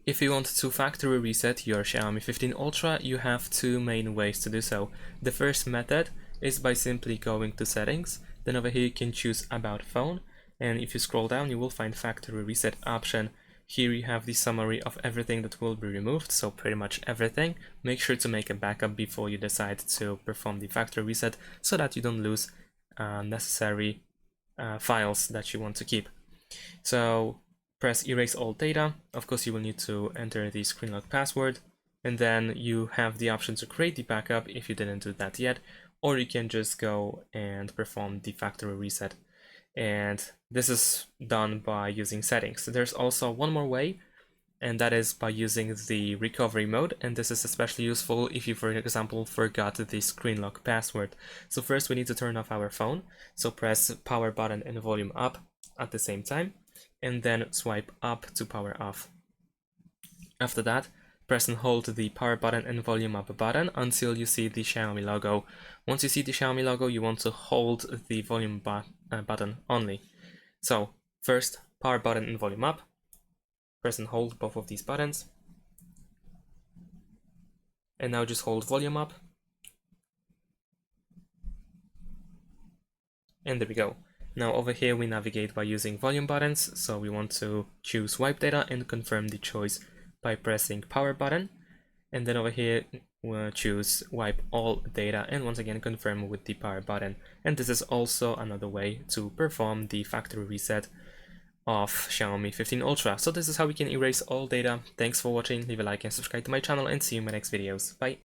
If you want to factory reset your Xiaomi 15 Ultra, you have two main ways to do so. The first method is by simply going to settings, then over here you can choose about phone, and if you scroll down you will find factory reset option. Here you have the summary of everything that will be removed, so pretty much everything. Make sure to make a backup before you decide to perform the factory reset so that you don't lose necessary files that you want to keep. So press erase all data. Of course you will need to enter the screen lock password, and then you have the option to create the backup if you didn't do that yet, or you can just go and perform the factory reset. And this is done by using settings. There's also one more way, and that is by using the recovery mode, and this is especially useful if you, for example, forgot the screen lock password. So first we need to turn off our phone, so press power button and volume up at the same time, and then swipe up to power off. After that, press and hold the power button and volume up button until you see the Xiaomi logo. Once you see the Xiaomi logo, you want to hold the volume button only. So first, power button and volume up. Press and hold both of these buttons. And now just hold volume up. And there we go. Now over here we navigate by using volume buttons, so we want to choose wipe data and confirm the choice by pressing power button, and then over here we'll choose wipe all data and once again confirm with the power button. And this is also another way to perform the factory reset of Xiaomi 15 Ultra. So this is how we can erase all data. Thanks for watching, leave a like and subscribe to my channel, and see you in my next videos. Bye!